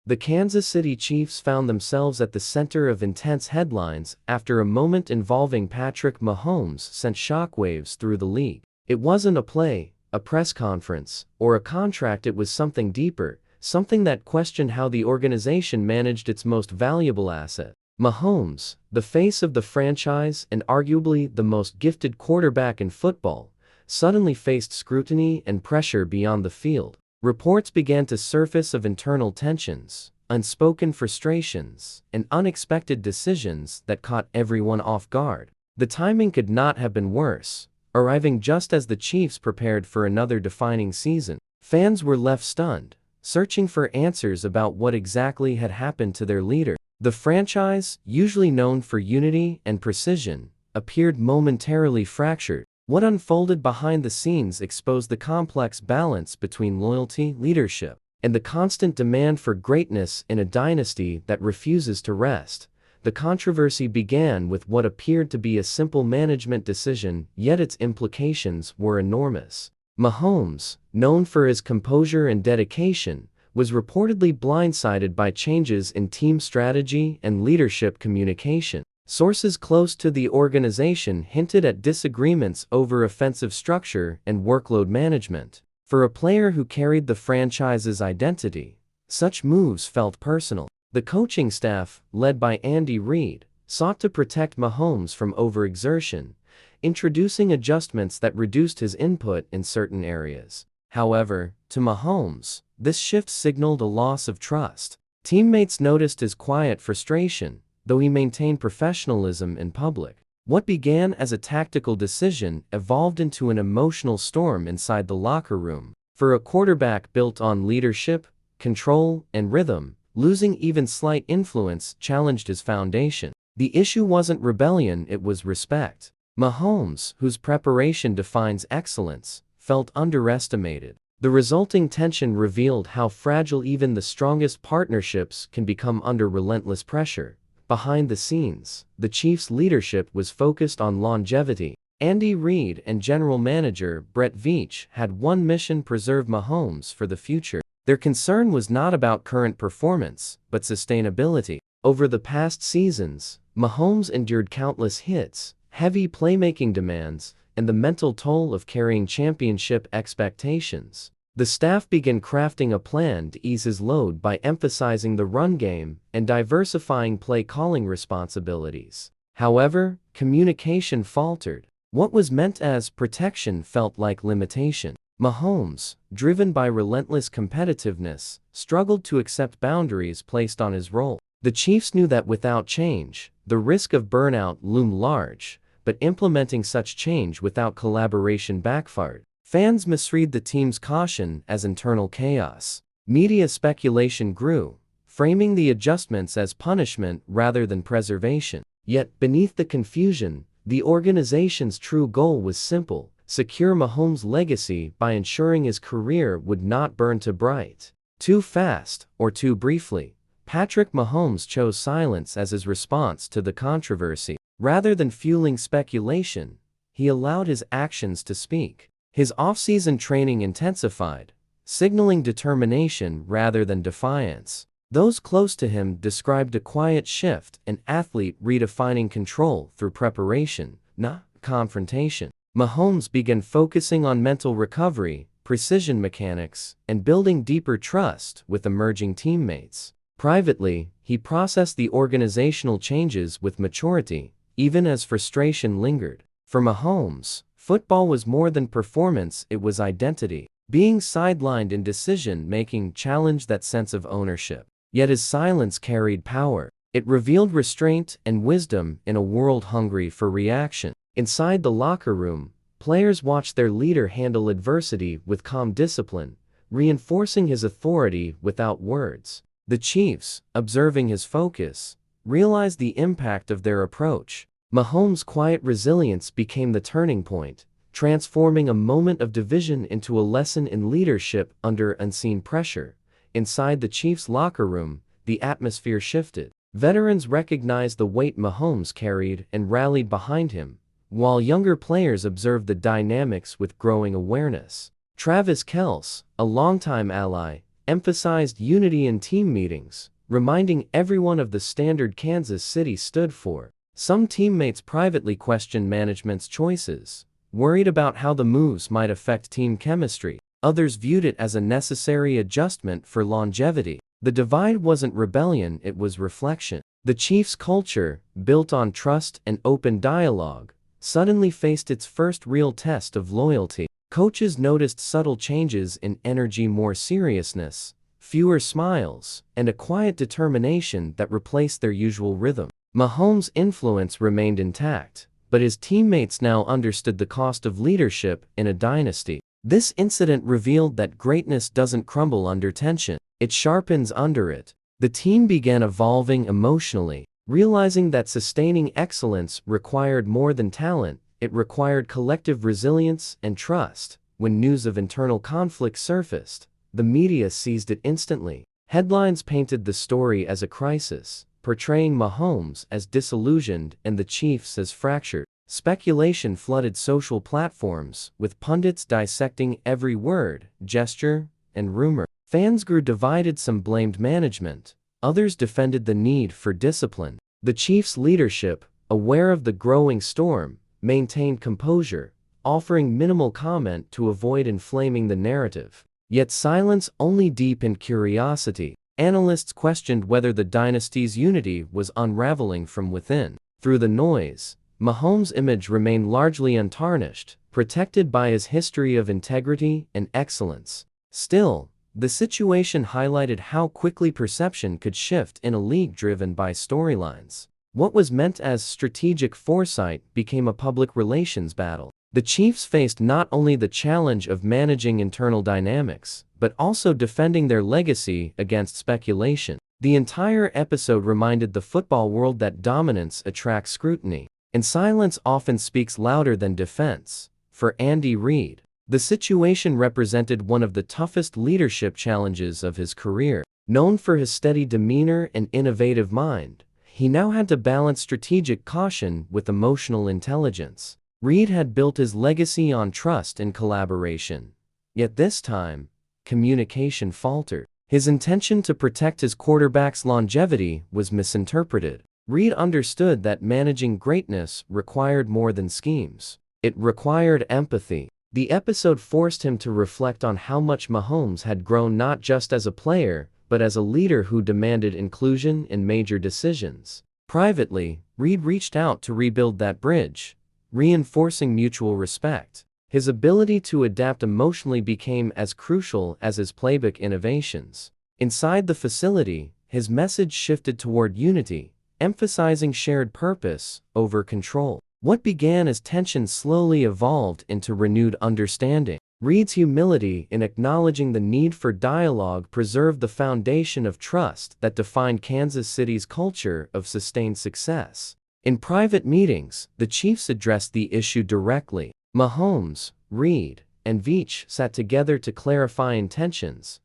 The Kansas City Chiefs found themselves at the center of intense headlines after a moment involving Patrick Mahomes sent shockwaves through the league. It wasn't a play, a press conference, or a contract. It was something deeper, something that questioned how the organization managed its most valuable asset. Mahomes, the face of the franchise and arguably the most gifted quarterback in football, suddenly faced scrutiny and pressure beyond the field. Reports began to surface of internal tensions, unspoken frustrations, and unexpected decisions that caught everyone off guard. The timing could not have been worse, arriving just as the Chiefs prepared for another defining season. Fans were left stunned, searching for answers about what exactly had happened to their leader. The franchise, usually known for unity and precision, appeared momentarily fractured. What unfolded behind the scenes exposed the complex balance between loyalty, leadership, and the constant demand for greatness in a dynasty that refuses to rest. The controversy began with what appeared to be a simple management decision, yet its implications were enormous. Mahomes, known for his composure and dedication, was reportedly blindsided by changes in team strategy and leadership communication. Sources close to the organization hinted at disagreements over offensive structure and workload management. For a player who carried the franchise's identity, such moves felt personal. The coaching staff, led by Andy Reid, sought to protect Mahomes from overexertion, introducing adjustments that reduced his input in certain areas. However, to Mahomes, this shift signaled a loss of trust. Teammates noticed his quiet frustration, though he maintained professionalism in public. What began as a tactical decision evolved into an emotional storm inside the locker room. For a quarterback built on leadership, control, and rhythm, losing even slight influence challenged his foundation. The issue wasn't rebellion, it was respect. Mahomes, whose preparation defines excellence, felt underestimated. The resulting tension revealed how fragile even the strongest partnerships can become under relentless pressure. Behind the scenes, the Chiefs' leadership was focused on longevity. Andy Reid and general manager Brett Veach had one mission: preserve Mahomes for the future. Their concern was not about current performance, but sustainability. Over the past seasons, Mahomes endured countless hits, heavy playmaking demands, and the mental toll of carrying championship expectations. The staff began crafting a plan to ease his load by emphasizing the run game and diversifying play calling responsibilities. However, communication faltered. What was meant as protection felt like limitation. Mahomes, driven by relentless competitiveness, struggled to accept boundaries placed on his role. The Chiefs knew that without change, the risk of burnout loomed large, but implementing such change without collaboration backfired. Fans misread the team's caution as internal chaos. Media speculation grew, framing the adjustments as punishment rather than preservation. Yet, beneath the confusion, the organization's true goal was simple: secure Mahomes' legacy by ensuring his career would not burn too bright, too fast, or too briefly. Patrick Mahomes chose silence as his response to the controversy. Rather than fueling speculation, he allowed his actions to speak. His off-season training intensified, signaling determination rather than defiance. Those close to him described a quiet shift, an athlete redefining control through preparation, not confrontation. Mahomes began focusing on mental recovery, precision mechanics, and building deeper trust with emerging teammates. Privately, he processed the organizational changes with maturity, even as frustration lingered. For Mahomes, football was more than performance, it was identity. Being sidelined in decision-making challenged that sense of ownership. Yet his silence carried power. It revealed restraint and wisdom in a world hungry for reaction. Inside the locker room, players watched their leader handle adversity with calm discipline, reinforcing his authority without words. The Chiefs, observing his focus, realized the impact of their approach. Mahomes' quiet resilience became the turning point, transforming a moment of division into a lesson in leadership under unseen pressure. Inside the Chiefs' locker room, the atmosphere shifted. Veterans recognized the weight Mahomes carried and rallied behind him, while younger players observed the dynamics with growing awareness. Travis Kelce, a longtime ally, emphasized unity in team meetings, reminding everyone of the standard Kansas City stood for. Some teammates privately questioned management's choices, worried about how the moves might affect team chemistry. Others viewed it as a necessary adjustment for longevity. The divide wasn't rebellion, it was reflection. The Chiefs' culture, built on trust and open dialogue, suddenly faced its first real test of loyalty. Coaches noticed subtle changes in energy, more seriousness, fewer smiles, and a quiet determination that replaced their usual rhythm. Mahomes' influence remained intact, but his teammates now understood the cost of leadership in a dynasty. This incident revealed that greatness doesn't crumble under tension, it sharpens under it. The team began evolving emotionally, realizing that sustaining excellence required more than talent, it required collective resilience and trust. When news of internal conflict surfaced, the media seized it instantly. Headlines painted the story as a crisis, portraying Mahomes as disillusioned and the Chiefs as fractured. Speculation flooded social platforms, with pundits dissecting every word, gesture, and rumor. Fans grew divided, some blamed management, others defended the need for discipline. The Chiefs' leadership, aware of the growing storm, maintained composure, offering minimal comment to avoid inflaming the narrative. Yet silence only deepened curiosity. Analysts questioned whether the dynasty's unity was unraveling from within. Through the noise, Mahomes' image remained largely untarnished, protected by his history of integrity and excellence. Still, the situation highlighted how quickly perception could shift in a league driven by storylines. What was meant as strategic foresight became a public relations battle. The Chiefs faced not only the challenge of managing internal dynamics, but also defending their legacy against speculation. The entire episode reminded the football world that dominance attracts scrutiny, and silence often speaks louder than defense. For Andy Reid, the situation represented one of the toughest leadership challenges of his career. Known for his steady demeanor and innovative mind, he now had to balance strategic caution with emotional intelligence. Reid had built his legacy on trust and collaboration. Yet this time, communication faltered. His intention to protect his quarterback's longevity was misinterpreted. Reid understood that managing greatness required more than schemes. It required empathy. The episode forced him to reflect on how much Mahomes had grown, not just as a player, but as a leader who demanded inclusion in major decisions. Privately, Reid reached out to rebuild that bridge, reinforcing mutual respect. His ability to adapt emotionally became as crucial as his playbook innovations. Inside the facility, his message shifted toward unity, emphasizing shared purpose over control. What began as tension slowly evolved into renewed understanding. Reid's humility in acknowledging the need for dialogue preserved the foundation of trust that defined Kansas City's culture of sustained success. In private meetings, the Chiefs addressed the issue directly. Mahomes, Reid, and Veach sat together to clarify intentions,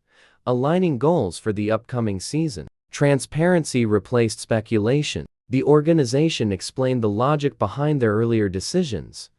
aligning goals for the upcoming season. Transparency replaced speculation. The organization explained the logic behind their earlier decisions,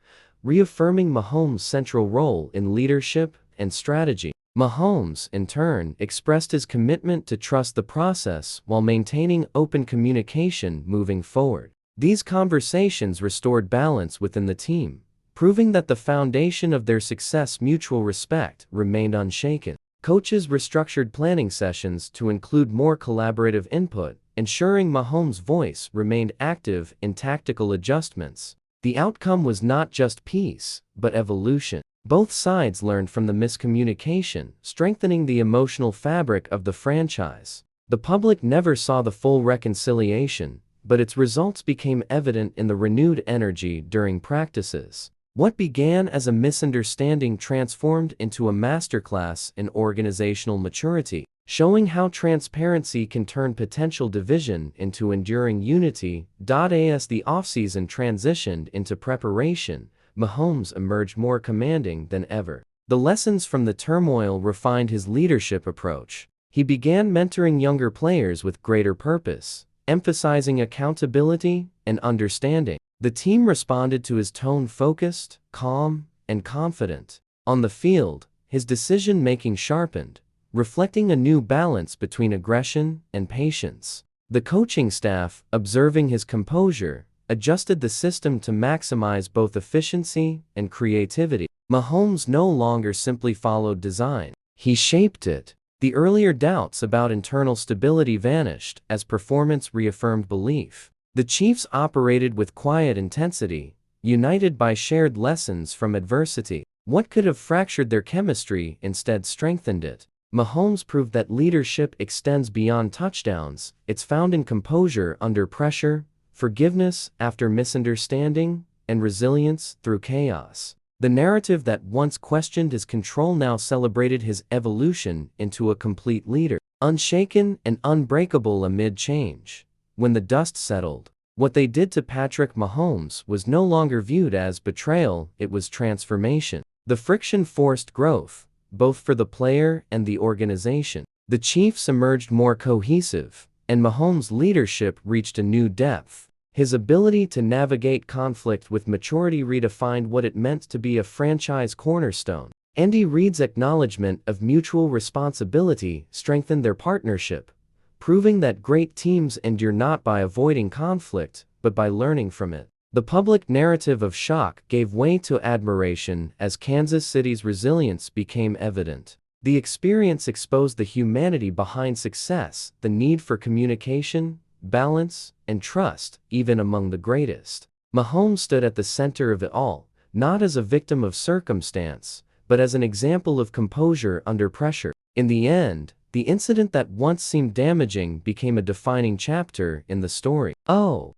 reaffirming Mahomes' central role in leadership and strategy. Mahomes, in turn, expressed his commitment to trust the process while maintaining open communication moving forward. These conversations restored balance within the team, proving that the foundation of their success, mutual respect, remained unshaken. Coaches restructured planning sessions to include more collaborative input, ensuring Mahomes' voice remained active in tactical adjustments. The outcome was not just peace, but evolution. Both sides learned from the miscommunication, strengthening the emotional fabric of the franchise. The public never saw the full reconciliation, but its results became evident in the renewed energy during practices. What began as a misunderstanding transformed into a masterclass in organizational maturity, showing how transparency can turn potential division into enduring unity. As the offseason transitioned into preparation, Mahomes emerged more commanding than ever. The lessons from the turmoil refined his leadership approach. He began mentoring younger players with greater purpose, emphasizing accountability and understanding. The team responded to his tone, focused, calm, and confident. On the field, his decision-making sharpened, reflecting a new balance between aggression and patience. The coaching staff, observing his composure, adjusted the system to maximize both efficiency and creativity. Mahomes no longer simply followed design. He shaped it. The earlier doubts about internal stability vanished as performance reaffirmed belief. The Chiefs operated with quiet intensity, united by shared lessons from adversity. What could have fractured their chemistry instead strengthened it. Mahomes proved that leadership extends beyond touchdowns. It's found in composure under pressure, forgiveness after misunderstanding, and resilience through chaos. The narrative that once questioned his control now celebrated his evolution into a complete leader, unshaken and unbreakable amid change. When the dust settled, what they did to Patrick Mahomes was no longer viewed as betrayal, it was transformation. The friction forced growth, both for the player and the organization. The Chiefs emerged more cohesive, and Mahomes' leadership reached a new depth. His ability to navigate conflict with maturity redefined what it meant to be a franchise cornerstone. Andy Reid's acknowledgement of mutual responsibility strengthened their partnership, proving that great teams endure not by avoiding conflict, but by learning from it. The public narrative of shock gave way to admiration as Kansas City's resilience became evident. The experience exposed the humanity behind success, the need for communication, balance, and trust, even among the greatest. Mahomes stood at the center of it all, not as a victim of circumstance, but as an example of composure under pressure. In the end, the incident that once seemed damaging became a defining chapter in the story. Oh,